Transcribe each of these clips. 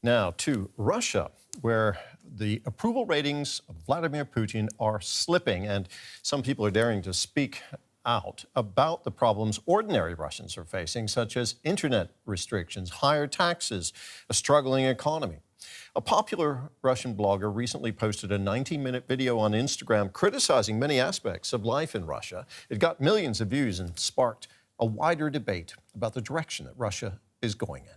Now to Russia, where the approval ratings of Vladimir Putin are slipping, and some people are daring to speak out about the problems ordinary Russians are facing, such as internet restrictions, higher taxes, a struggling economy. A popular Russian blogger recently posted a 90-minute video on Instagram criticizing many aspects of life in Russia. It got millions of views and sparked a wider debate about the direction that Russia is going in.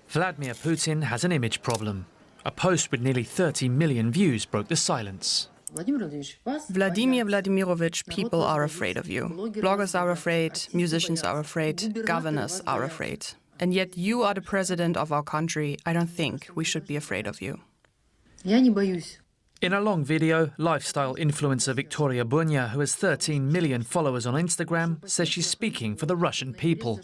Vladimir Putin has an image problem. A post with nearly 30 million views broke the silence. Vladimir Vladimirovich, people are afraid of you. Bloggers are afraid, musicians are afraid, governors are afraid. And yet you are the president of our country. I don't think we should be afraid of you. In a long video, lifestyle influencer Victoria Bunya, who has 13 million followers on Instagram, says she's speaking for the Russian people.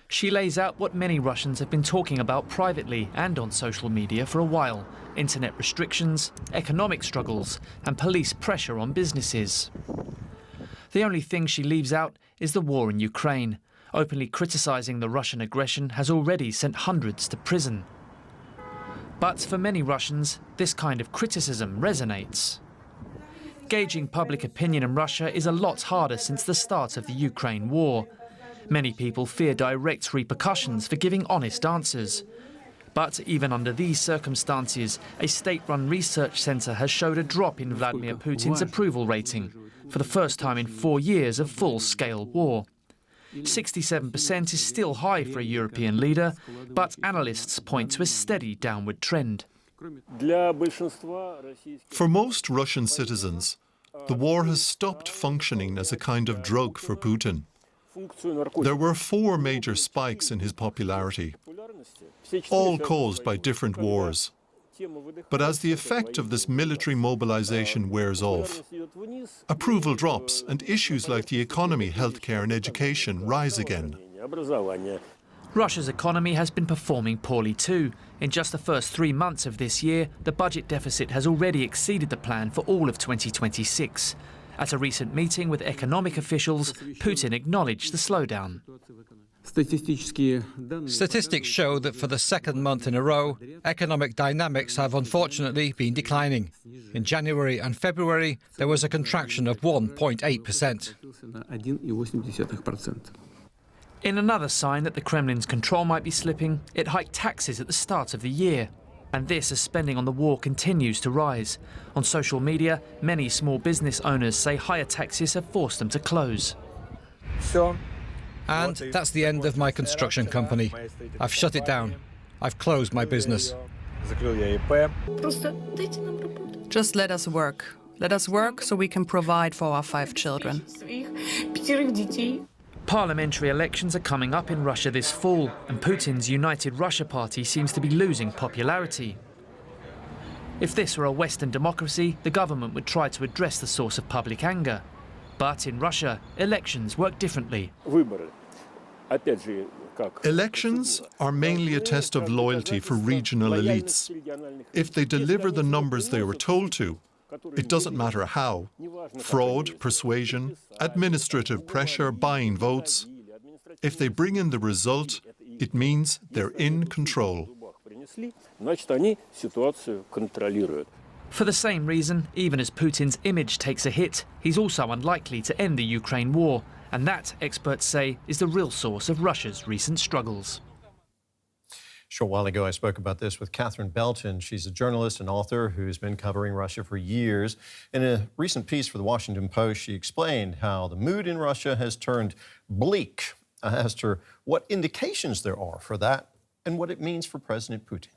She lays out what many Russians have been talking about privately and on social media for a while: internet restrictions, economic struggles, and police pressure on businesses. The only thing she leaves out is the war in Ukraine. Openly criticizing the Russian aggression has already sent hundreds to prison. But for many Russians, this kind of criticism resonates. Gauging public opinion in Russia is a lot harder since the start of the Ukraine war. Many people fear direct repercussions for giving honest answers. But even under these circumstances, a state-run research centre has showed a drop in Vladimir Putin's approval rating for the first time in 4 years of full-scale war. 67% is still high for a European leader, but analysts point to a steady downward trend. For most Russian citizens, the war has stopped functioning as a kind of drug for Putin. There were 4 major spikes in his popularity, all caused by different wars. But as the effect of this military mobilization wears off, approval drops and issues like the economy, healthcare and education rise again. Russia's economy has been performing poorly too. In just the first 3 months of this year, the budget deficit has already exceeded the plan for all of 2026. At a recent meeting with economic officials, Putin acknowledged the slowdown. Statistics show that for the second month in a row, economic dynamics have unfortunately been declining. In January and February, there was a contraction of 1.8%. In another sign that the Kremlin's control might be slipping, it hiked taxes at the start of the year. And this as spending on the war continues to rise. On social media, many small business owners say higher taxes have forced them to close. And that's the end of my construction company. I've shut it down. I've closed my business. Just let us work. Let us work so we can provide for our 5 children. Parliamentary elections are coming up in Russia this fall, and Putin's United Russia Party seems to be losing popularity. If this were a Western democracy, the government would try to address the source of public anger. But in Russia, elections work differently. Elections are mainly a test of loyalty for regional elites. If they deliver the numbers they were told to, it doesn't matter how. Fraud, persuasion, administrative pressure, buying votes. If they bring in the result, it means they're in control. For the same reason, even as Putin's image takes a hit, he's also unlikely to end the Ukraine war. And that, experts say, is the real source of Russia's recent struggles. A short while ago, I spoke about this with Catherine Belton. She's a journalist and author who's been covering Russia for years. In a recent piece for the Washington Post, she explained how the mood in Russia has turned bleak. I asked her what indications there are for that and what it means for President Putin.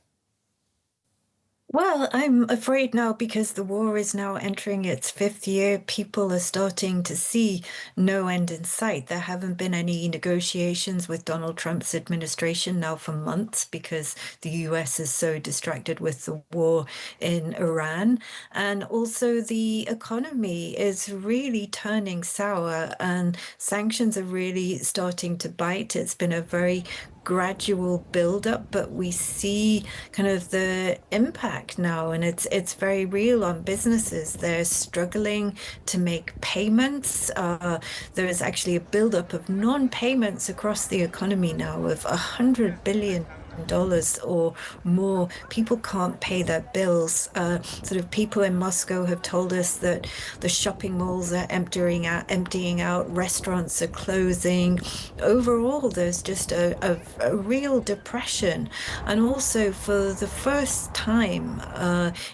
Well, I'm afraid now because the war is now entering its 5th year, people are starting to see no end in sight. There haven't been any negotiations with Donald Trump's administration now for months because the US is so distracted with the war in Iran. And also the economy is really turning sour and sanctions are really starting to bite. It's been a very gradual build-up, but we see kind of the impact now, and it's very real on businesses. They're struggling to make payments. There is actually a build-up of non-payments across the economy now of $100 billion dollars or more. People can't pay their bills. Sort of people in Moscow have told us that the shopping malls are emptying out, restaurants are closing. Overall, there's just a real depression. And also, for the first time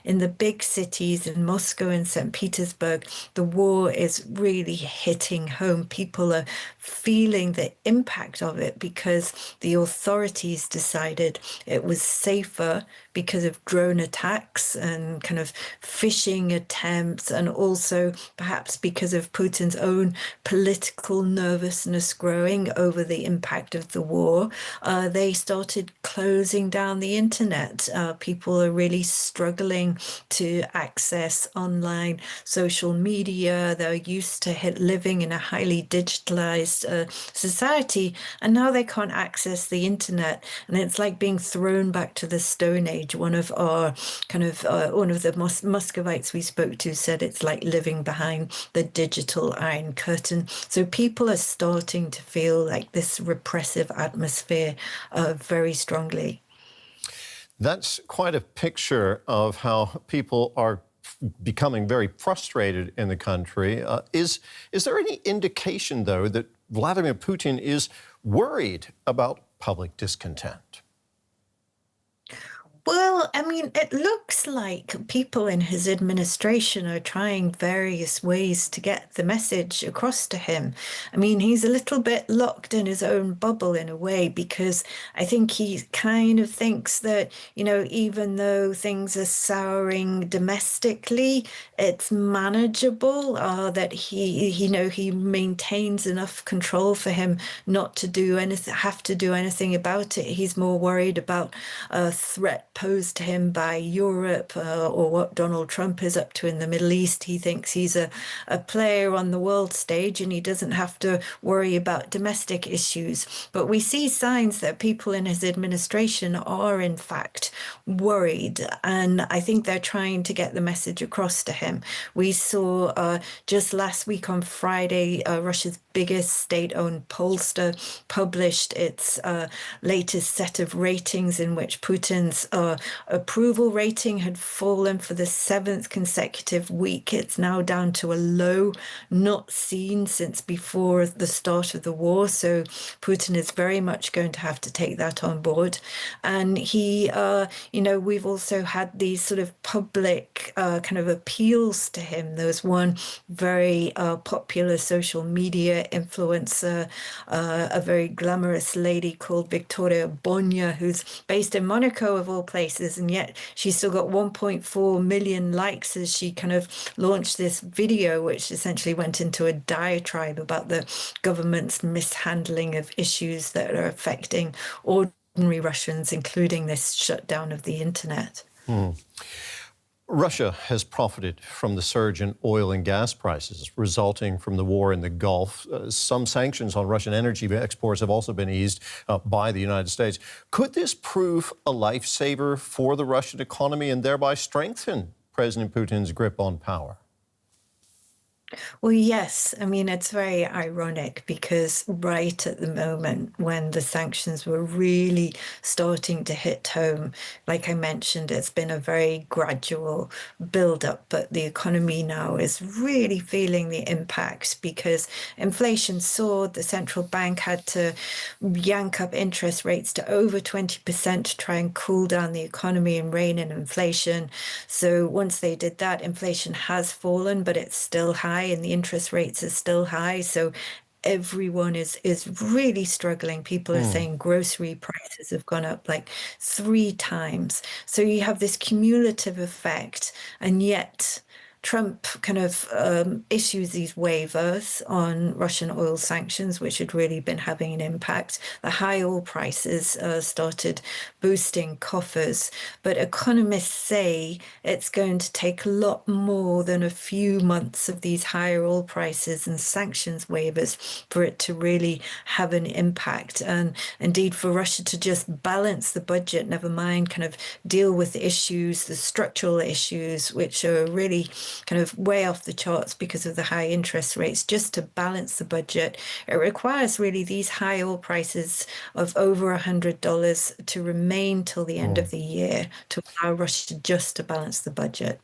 in the big cities in Moscow and St. Petersburg, the war is really hitting home. People are feeling the impact of it because the authorities decided it was safer because of drone attacks and kind of phishing attempts, and also perhaps because of Putin's own political nervousness growing over the impact of the war. They started closing down the internet. People are really struggling to access online social media. They're used to living in a highly digitalized society, and now they can't access the internet, and it's like being thrown back to the Stone Age. One of the Muscovites we spoke to said it's like living behind the digital Iron Curtain. So people are starting to feel like this repressive atmosphere very strongly. That's quite a picture of how people are becoming very frustrated in the country. Is there any indication, though, that Vladimir Putin is worried about public discontent? Well, I mean, it looks like people in his administration are trying various ways to get the message across to him. I mean, he's a little bit locked in his own bubble in a way, because I think he kind of thinks that, even though things are souring domestically, it's manageable, that he maintains enough control for him not to have to do anything about it. He's more worried about a threat posed to him by Europe or what Donald Trump is up to in the Middle East. He thinks he's a player on the world stage and he doesn't have to worry about domestic issues. But we see signs that people in his administration are in fact worried, and I think they're trying to get the message across to him. We saw just last week on Friday, Russia's biggest state-owned pollster published its latest set of ratings, in which Putin's approval rating had fallen for the 7th consecutive week. It's now down to a low not seen since before the start of the war. So Putin is very much going to have to take that on board. And we've also had these sort of public kind of appeals to him. There was one very popular social media influencer, a very glamorous lady called Victoria Bonya, who's based in Monaco of all places, and yet she's still got 1.4 million likes as she kind of launched this video, which essentially went into a diatribe about the government's mishandling of issues that are affecting ordinary Russians, including this shutdown of the internet. Russia has profited from the surge in oil and gas prices resulting from the war in the Gulf. Some sanctions on Russian energy exports have also been eased by the United States. Could this prove a lifesaver for the Russian economy and thereby strengthen President Putin's grip on power? Well, yes. I mean, it's very ironic because right at the moment when the sanctions were really starting to hit home, like I mentioned, it's been a very gradual build-up, but the economy now is really feeling the impact because inflation soared. The central bank had to yank up interest rates to over 20% to try and cool down the economy and rein in inflation. So once they did that, inflation has fallen, but it's still high and the interest rates are still high. So everyone is really struggling. People are saying grocery prices have gone up like 3 times. So you have this cumulative effect, and yet Trump kind of issues these waivers on Russian oil sanctions, which had really been having an impact. The high oil prices started boosting coffers, but economists say it's going to take a lot more than a few months of these higher oil prices and sanctions waivers for it to really have an impact. And indeed, for Russia to just balance the budget, never mind kind of deal with the issues, the structural issues, which are really kind of way off the charts because of the high interest rates just to balance the budget. It requires really these high oil prices of over $100 to remain till the end of the year to allow Russia just to balance the budget.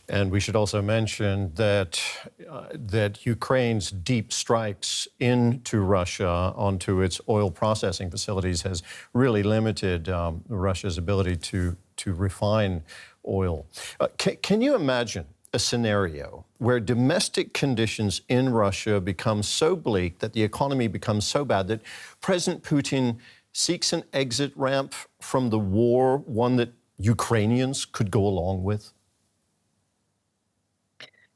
And we should also mention that that Ukraine's deep strikes into Russia onto its oil processing facilities has really limited Russia's ability to refine oil. Can you imagine a scenario where domestic conditions in Russia become so bleak that the economy becomes so bad that President Putin seeks an exit ramp from the war, one that Ukrainians could go along with?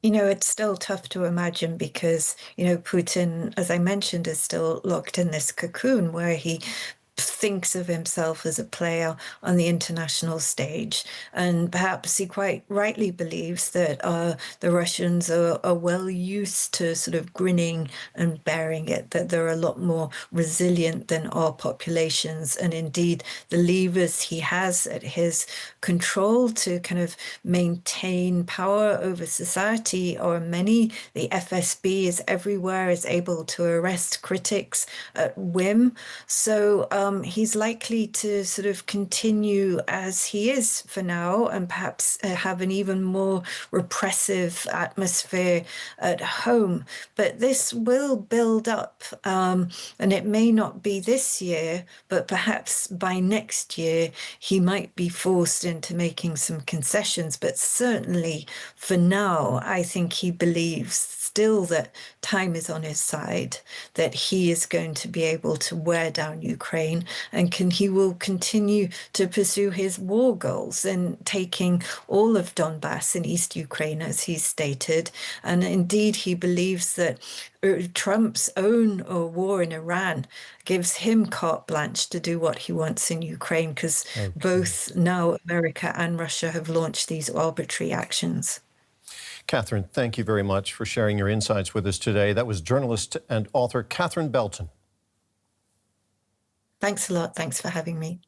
You know, it's still tough to imagine because, Putin, as I mentioned, is still locked in this cocoon where he thinks of himself as a player on the international stage. And perhaps he quite rightly believes that the Russians are well used to sort of grinning and bearing it, that they're a lot more resilient than our populations. And indeed, the levers he has at his control to kind of maintain power over society are many. The FSB is everywhere, is able to arrest critics at whim. So he's likely to sort of continue as he is for now and perhaps have an even more repressive atmosphere at home. But this will build up, and it may not be this year, but perhaps by next year he might be forced into making some concessions. But certainly for now, I think he believes still that time is on his side, that he is going to be able to wear down Ukraine and he will continue to pursue his war goals in taking all of Donbass in East Ukraine, as he stated. And indeed, he believes that Trump's own war in Iran gives him carte blanche to do what he wants in Ukraine, because both now America and Russia have launched these arbitrary actions. Catherine, thank you very much for sharing your insights with us today. That was journalist and author Catherine Belton. Thanks a lot. Thanks for having me.